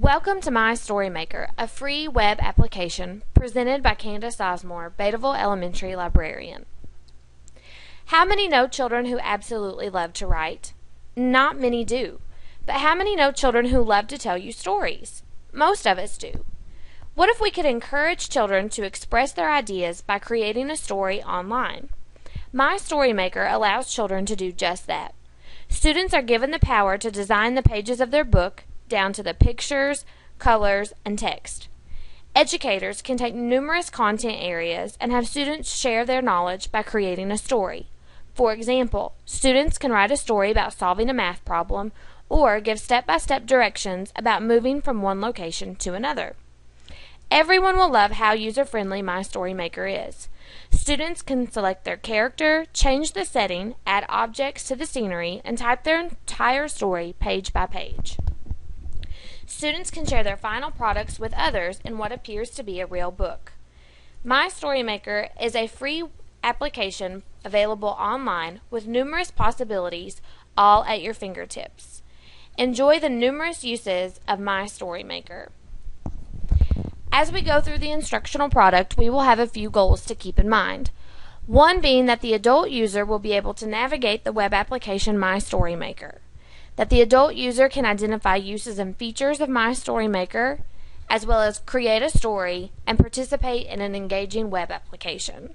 Welcome to My Story Maker, a free web application presented by Candace Osmore, Betaville Elementary Librarian. How many know children who absolutely love to write? Not many do. But how many know children who love to tell you stories? Most of us do. What if we could encourage children to express their ideas by creating a story online? My Story Maker allows children to do just that. Students are given the power to design the pages of their book down to the pictures, colors, and text. Educators can take numerous content areas and have students share their knowledge by creating a story. For example, students can write a story about solving a math problem or give step-by-step directions about moving from one location to another. Everyone will love how user-friendly My Story Maker is. Students can select their character, change the setting, add objects to the scenery, and type their entire story page by page. Students can share their final products with others in what appears to be a real book. My Story Maker is a free application available online with numerous possibilities all at your fingertips. Enjoy the numerous uses of My Story Maker. As we go through the instructional product, we will have a few goals to keep in mind. One being that the adult user will be able to navigate the web application My Story Maker. That the adult user can identify uses and features of My Story Maker, as well as create a story and participate in an engaging web application.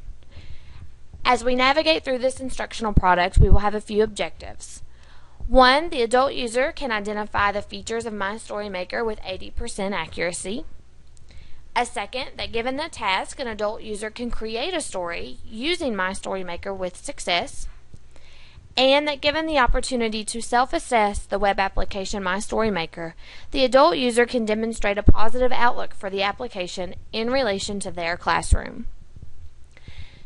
As we navigate through this instructional product, we will have a few objectives. One, the adult user can identify the features of My Story Maker with 80% accuracy. A second, that given the task, an adult user can create a story using My Story Maker with success. And that given the opportunity to self-assess the web application My Story Maker, the adult user can demonstrate a positive outlook for the application in relation to their classroom.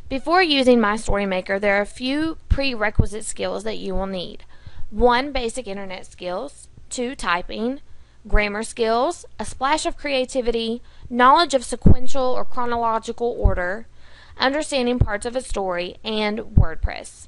Before using My Story Maker, there are a few prerequisite skills that you will need. 1, basic internet skills. 2, typing. Grammar skills. A splash of creativity. Knowledge of sequential or chronological order. Understanding parts of a story. And WordPress.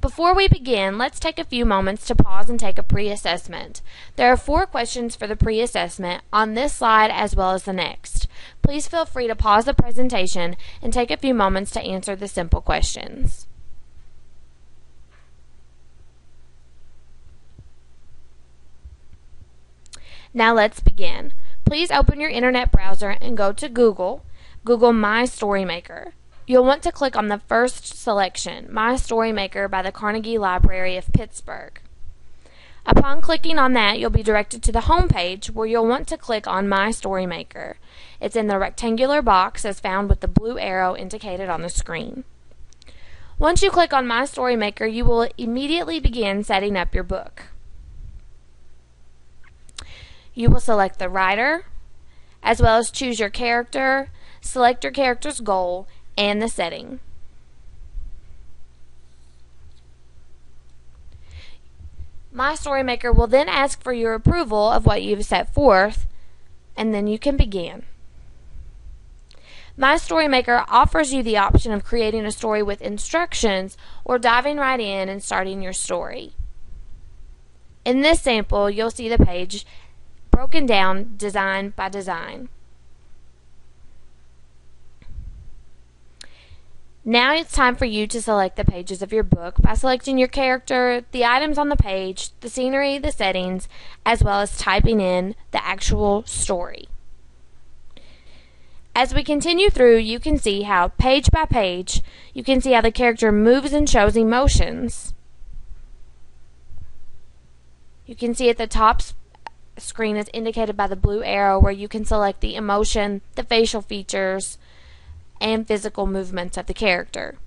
Before we begin, let's take a few moments to pause and take a pre-assessment. There are 4 questions for the pre-assessment on this slide as well as the next. Please feel free to pause the presentation and take a few moments to answer the simple questions. Now let's begin. Please open your internet browser and go to Google My Story Maker. You'll want to click on the first selection, My Story Maker by the Carnegie Library of Pittsburgh. Upon clicking on that, you'll be directed to the home page where you'll want to click on My Story Maker. It's in the rectangular box as found with the blue arrow indicated on the screen. Once you click on My Story Maker, you will immediately begin setting up your book. You will select the writer, as well as choose your character, select your character's goal, and the setting. My Story Maker will then ask for your approval of what you've set forth, and then you can begin. My Story Maker offers you the option of creating a story with instructions or diving right in and starting your story. In this sample, you'll see the page broken down design by design. Now it's time for you to select the pages of your book by selecting your character, the items on the page, the scenery, the settings, as well as typing in the actual story. As we continue through, you can see how page by page, you can see how the character moves and shows emotions. You can see at the top screen is indicated by the blue arrow where you can select the emotion, the facial features, and physical movements of the character.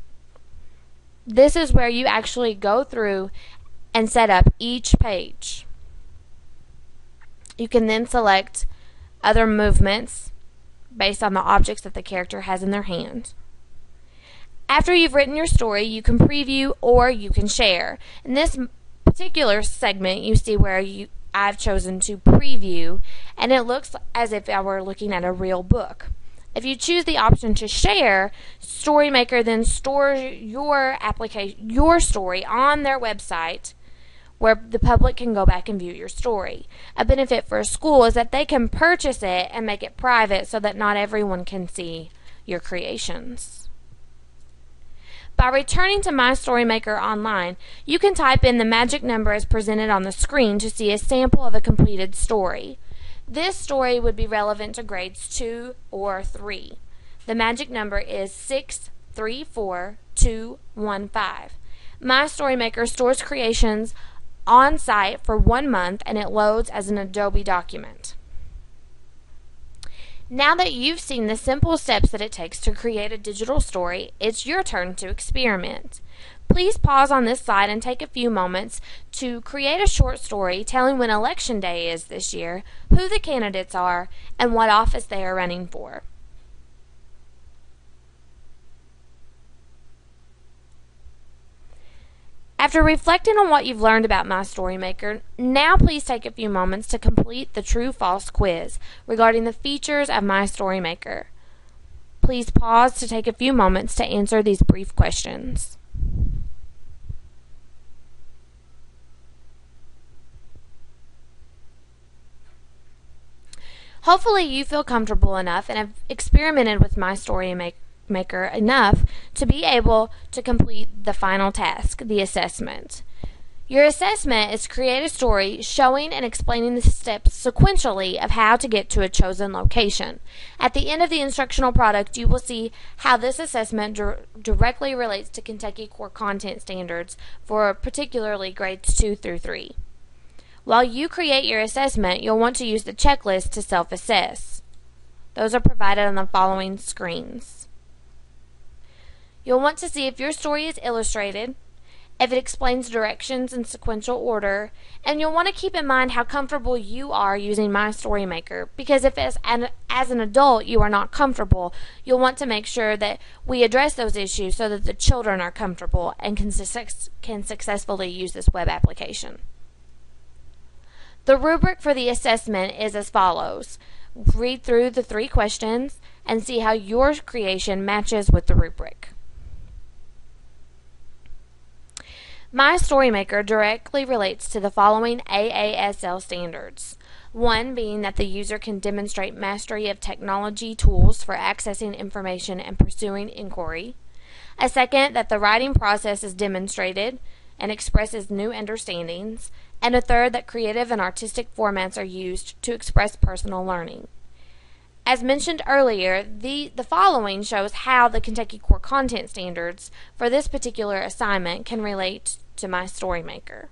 This is where you actually go through and set up each page. You can then select other movements based on the objects that the character has in their hand. After you've written your story, you can preview or you can share. In this particular segment, you see where I've chosen to preview, and it looks as if I were looking at a real book. If you choose the option to share, StoryMaker then stores your story on their website where the public can go back and view your story. A benefit for a school is that they can purchase it and make it private so that not everyone can see your creations. By returning to My Storymaker online, you can type in the magic number as presented on the screen to see a sample of a completed story. This story would be relevant to grades 2 or 3. The magic number is 634215. My Storymaker stores creations on site for 1 month and it loads as an Adobe document. Now that you've seen the simple steps that it takes to create a digital story, it's your turn to experiment. Please pause on this slide and take a few moments to create a short story telling when Election Day is this year, who the candidates are, and what office they are running for. After reflecting on what you've learned about My Storymaker, now please take a few moments to complete the true-false quiz regarding the features of My Storymaker. Please pause to take a few moments to answer these brief questions. Hopefully you feel comfortable enough and have experimented with My Storymaker enough to be able to complete the final task, the assessment. Your assessment is to create a story showing and explaining the steps sequentially of how to get to a chosen location. At the end of the instructional product, you will see how this assessment directly relates to Kentucky Core Content Standards for particularly grades 2 through 3. While you create your assessment, you'll want to use the checklist to self-assess. Those are provided on the following screens. You'll want to see if your story is illustrated, if it explains directions in sequential order, and you'll want to keep in mind how comfortable you are using My Storymaker, because if as an adult you are not comfortable, you'll want to make sure that we address those issues so that the children are comfortable and can successfully use this web application. The rubric for the assessment is as follows. Read through the 3 questions and see how your creation matches with the rubric. My Storymaker directly relates to the following AASL standards. 1 being that the user can demonstrate mastery of technology tools for accessing information and pursuing inquiry. A 2nd, that the writing process is demonstrated and expresses new understandings. And a 3rd, that creative and artistic formats are used to express personal learning. As mentioned earlier, the following shows how the Kentucky Core Content Standards for this particular assignment can relate to My Storymaker.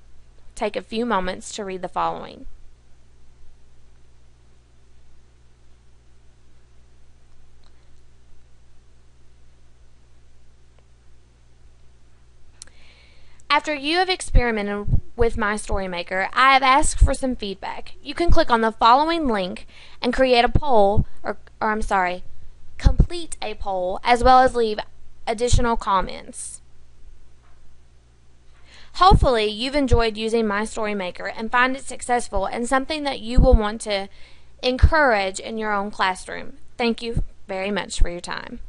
Take a few moments to read the following. After you have experimented with My Storymaker, I have asked for some feedback. You can click on the following link and create a poll, complete a poll, as well as leave additional comments. Hopefully, you've enjoyed using My Storymaker and find it successful and something that you will want to encourage in your own classroom. Thank you very much for your time.